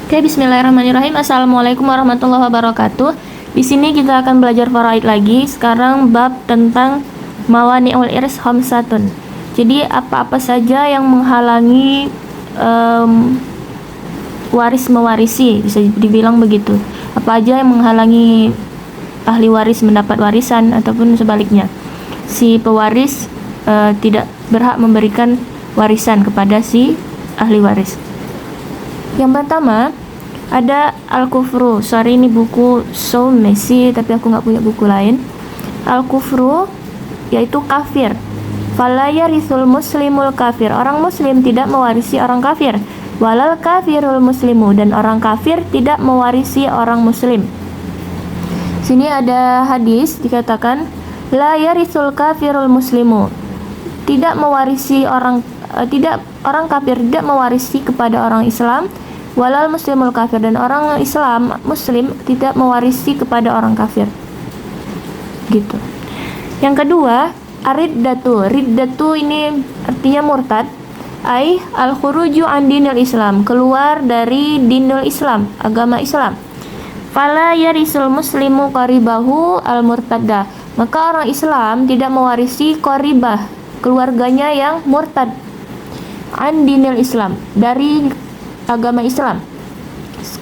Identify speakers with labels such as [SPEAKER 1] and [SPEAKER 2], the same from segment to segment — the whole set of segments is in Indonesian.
[SPEAKER 1] Oke, bismillahirrahmanirrahim. Assalamualaikum warahmatullahi wabarakatuh. Di sini kita akan belajar faraid lagi. Sekarang bab tentang mawani'ul irs khamsatun. Jadi apa-apa saja yang menghalangi waris mewarisi, bisa dibilang begitu. Apa aja yang menghalangi ahli waris mendapat warisan ataupun sebaliknya. Si pewaris tidak berhak memberikan warisan kepada si ahli waris. Yang pertama ada al-kufru. Sorry, ini buku so messy, tapi aku nggak punya buku lain. Al-kufru yaitu kafir. Fala yarithul muslimul kafir. Orang muslim tidak mewarisi orang kafir. Walal kafirul muslimu, dan orang kafir tidak mewarisi orang muslim. Sini ada hadis dikatakan la yarithul kafirul muslimu. Tidak mewarisi orang kafir tidak mewarisi kepada orang Islam. Walal muslimul kafir, dan orang Islam muslim tidak mewarisi kepada orang kafir. Gitu. Yang kedua, ar-riddatu. Riddatu ini artinya murtad. Ai al-khuruju an dinil Islam, keluar dari dinul Islam, agama Islam. Fala yarisul muslimu qaribahu al-murtadda. Maka orang Islam tidak mewarisi qaribah, keluarganya yang murtad. An dinil Islam, dari agama Islam.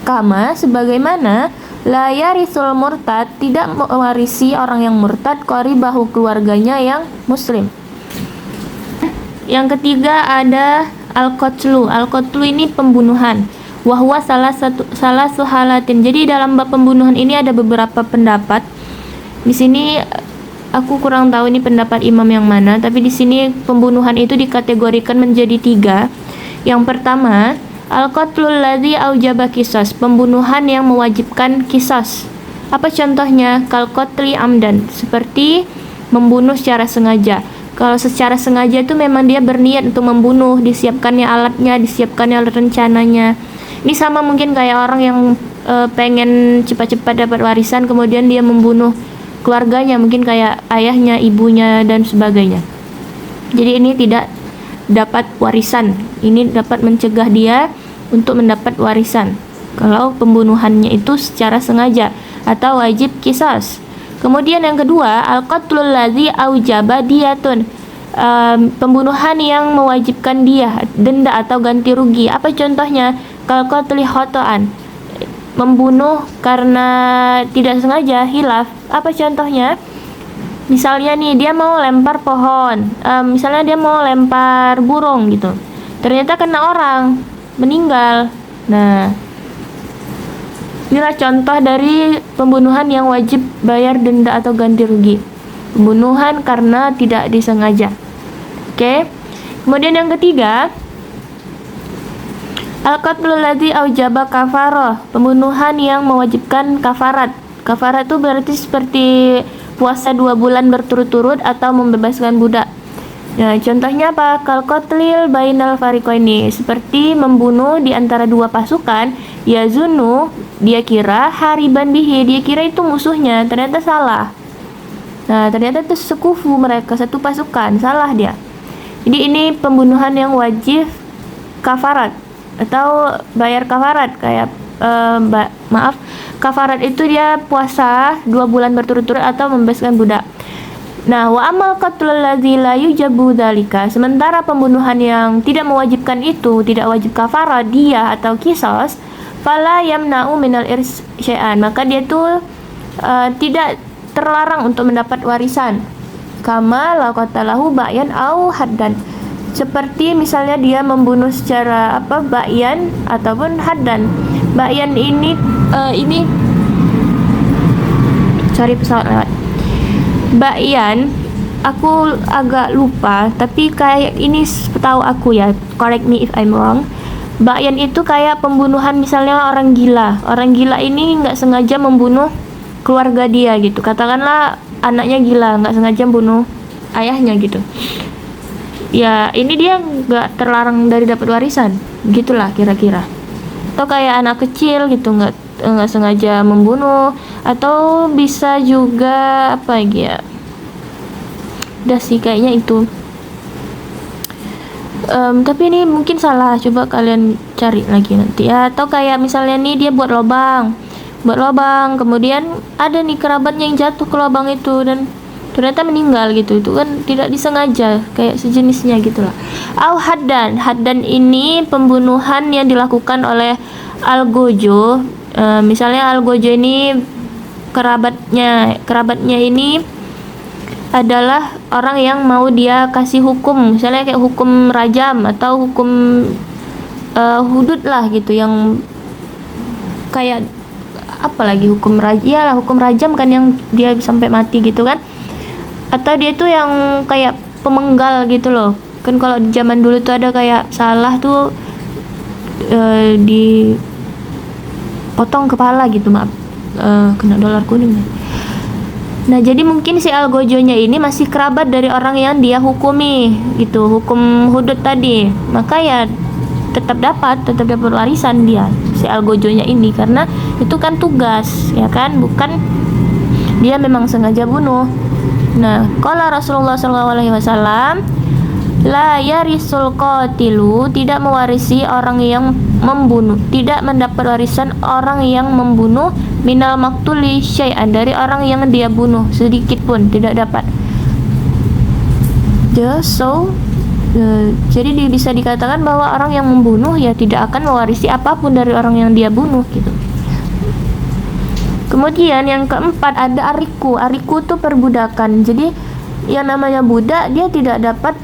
[SPEAKER 1] Kama sebagaimana la yarisul murtad, tidak mewarisi orang yang murtad qaribahu, keluarganya yang muslim. Yang ketiga ada al-qatlu. Al-qatlu ini pembunuhan. Wahwa salah suhalatin. Jadi dalam bab pembunuhan ini ada beberapa pendapat. Di sini aku kurang tahu ini pendapat imam yang mana, tapi di sini pembunuhan itu dikategorikan menjadi 3. Yang pertama, al-qatlul ladzi aujaba qisas, pembunuhan yang mewajibkan qisas. Apa contohnya? Kal qatli amdan, seperti membunuh secara sengaja. Kalau secara sengaja itu memang dia berniat untuk membunuh, disiapkannya alatnya, disiapkannya rencananya. Ini sama mungkin kayak orang yang pengen cepat-cepat dapat warisan, kemudian dia membunuh keluarganya, mungkin kayak ayahnya, ibunya, dan sebagainya. Jadi ini tidak dapat warisan. Ini dapat mencegah dia untuk mendapat warisan kalau pembunuhannya itu secara sengaja atau wajib qisas. Kemudian yang kedua, al-qatlul ladzi aujaba diyatun, pembunuhan yang mewajibkan dia, denda atau ganti rugi. Apa contohnya? Kal qatli khata'an, membunuh karena tidak sengaja, hilaf. Apa contohnya? Misalnya nih, dia mau lempar pohon, misalnya dia mau lempar burung gitu, ternyata kena orang, meninggal. Nah, inilah contoh dari pembunuhan yang wajib bayar denda atau ganti rugi. Pembunuhan karena tidak disengaja. Oke. Kemudian yang ketiga, al-qatlul ladzi aujaba kafarah, pembunuhan yang mewajibkan kafarat. Kafarat itu berarti seperti puasa 2 bulan berturut-turut atau membebaskan budak. Nah, contohnya apa? Kal qatlil bainal fariqaini, seperti membunuh di antara 2 pasukan. Yazunu, dia kira, hariban bihi, dia kira itu musuhnya, ternyata salah. Nah, ternyata itu sekufu mereka, satu pasukan, salah dia. Jadi ini pembunuhan yang wajib kafarat atau bayar kafarat, kayak kafarat itu dia puasa 2 bulan berturut-turut atau membebaskan budak. Nah, wa amal qatlul ladzi la yujabu dzalika, sementara pembunuhan yang tidak mewajibkan itu, tidak wajib kafarat dia atau qisas, fala yamna'u minal irs syai'an, maka dia tuh tidak terlarang untuk mendapat warisan. Kama la qatalahu ba'yan au haddan, seperti misalnya dia membunuh secara ba'yan ataupun haddan. Ba'yan ini sorry, pesawat lewat. Ba'yan aku agak lupa, tapi kayak ini setahu aku ya, correct me if I'm wrong. Ba'yan itu kayak pembunuhan misalnya orang gila. Orang gila ini nggak sengaja membunuh keluarga dia gitu. Katakanlah anaknya gila, nggak sengaja membunuh ayahnya gitu. Ya, ini dia nggak terlarang dari dapat warisan. Gitulah kira-kira. Atau kayak anak kecil gitu, nggak sengaja membunuh, atau bisa juga apa ya? Udah sih kayaknya itu. Tapi ini mungkin salah, coba kalian cari lagi nanti ya. Atau kayak misalnya nih dia buat lubang, kemudian ada nih kerabatnya yang jatuh ke lubang itu dan ternyata meninggal gitu. Itu kan tidak disengaja, kayak sejenisnya gitulah. Au haddan ini pembunuhan yang dilakukan oleh algojo. Misalnya algojo ini kerabatnya ini adalah orang yang mau dia kasih hukum, misalnya kayak hukum rajam atau hukum hudud lah gitu, yang kayak apa lagi, hukum rajam kan yang dia sampai mati gitu kan, atau dia tuh yang kayak pemenggal gitu loh kan. Kalau di zaman dulu tuh ada kayak salah tuh dipotong kepala gitu, maaf, kena dolar kuning. Nah, jadi mungkin si algojonya ini masih kerabat dari orang yang dia hukumi gitu, hukum hudud tadi. Maka ya tetap dapat warisan dia, si algojonya ini, karena itu kan tugas, ya kan, bukan dia memang sengaja bunuh. Nah, qala Rasulullah SAW, la yarisul qatilu, tidak mewarisi orang yang membunuh, tidak mendapat warisan orang yang membunuh, minal maktuli syai'an, dari orang yang dia bunuh sedikit pun tidak dapat. Jadi bisa dikatakan bahwa orang yang membunuh ya tidak akan mewarisi apapun dari orang yang dia bunuh gitu. Kemudian yang keempat ada ariku itu perbudakan. Jadi yang namanya budak dia tidak dapat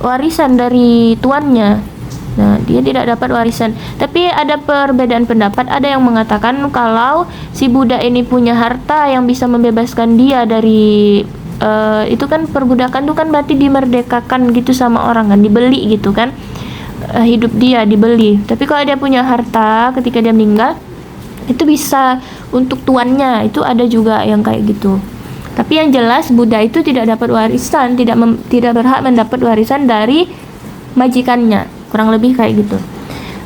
[SPEAKER 1] warisan dari tuannya. Nah, dia tidak dapat warisan. Tapi ada perbedaan pendapat. Ada yang mengatakan kalau si budak ini punya harta yang bisa membebaskan dia dari itu kan perbudakan itu kan berarti dimerdekakan gitu sama orang kan, dibeli gitu kan, hidup dia dibeli. Tapi kalau dia punya harta ketika dia meninggal, itu bisa untuk tuannya. Itu ada juga yang kayak gitu. Tapi yang jelas budak itu tidak dapat warisan, tidak berhak mendapat warisan dari majikannya, kurang lebih kayak gitu.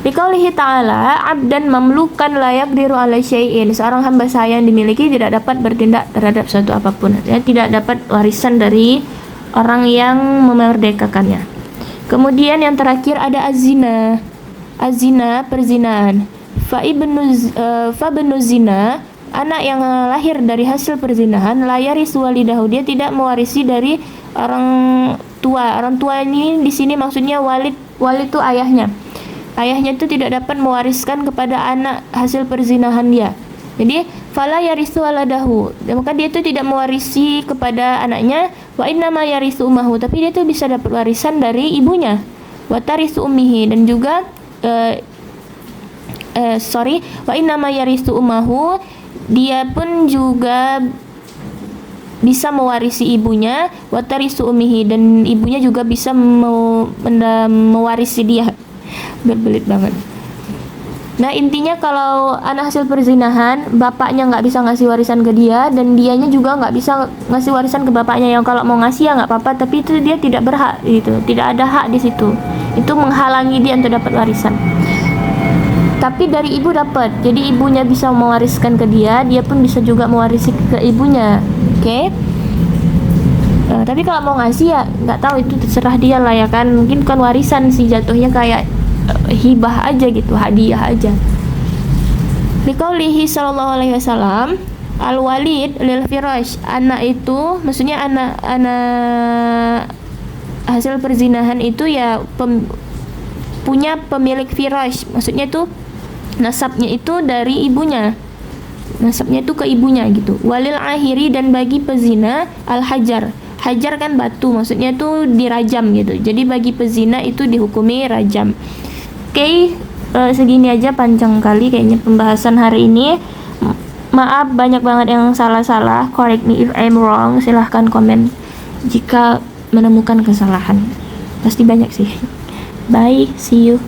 [SPEAKER 1] Biqaulihi ta'ala, abdan mamlukan la yaqdiru ala syai'in, seorang hamba sahaya yang dimiliki tidak dapat bertindak terhadap suatu apapun, ya, tidak dapat warisan dari orang yang memerdekakannya. Kemudian yang terakhir ada azina, perzinahan. Fa ibnu zina, anak yang lahir dari hasil perzinahan, la yarisu walidahu, dia tidak mewarisi dari orang tua. Orang tua ini di sini maksudnya walid itu ayahnya. Ayahnya itu tidak dapat mewariskan kepada anak hasil perzinahan dia. Jadi fala yarisu waladahu, maka dia itu tidak mewarisi kepada anaknya. Wa inna ma yarisu ummahu, tapi dia itu bisa dapat warisan dari ibunya. Wa tarisu ummihi, dan juga wa inna ma yarisu ummahu, dia pun juga bisa mewarisi ibunya. Wa tarisu ummihi, dan ibunya juga bisa mewarisi dia. Berbelit banget. Nah, intinya kalau anak hasil perzinahan, bapaknya nggak bisa ngasih warisan ke dia, dan dianya juga nggak bisa ngasih warisan ke bapaknya. Yang kalau mau ngasih ya nggak apa-apa, tapi itu dia tidak berhak gitu, tidak ada hak di situ. Itu menghalangi dia untuk dapat warisan. Tapi dari ibu dapat, jadi ibunya bisa mewariskan ke dia, dia pun bisa juga mewarisi ke ibunya. Oke? Tapi kalau mau ngasih ya nggak tahu, itu terserah dia lah ya kan. Mungkin bukan warisan sih, jatuhnya kayak hibah aja gitu, hadiah aja. Biqaulihi sallallahu alaihi wasallam, al-walid lil firash, anak itu maksudnya anak hasil perzinahan itu ya punya pemilik firash, maksudnya itu nasabnya itu dari ibunya, nasabnya itu ke ibunya gitu. Walil ahiri, dan bagi pezina al-hajar, hajar kan batu, maksudnya itu dirajam gitu. Jadi bagi pezina itu dihukumi rajam. Oke, segini aja, panjang kali kayaknya pembahasan hari ini. Maaf banyak banget yang salah-salah. Correct me if I'm wrong. Silahkan komen jika menemukan kesalahan. Pasti banyak sih. Bye, see you.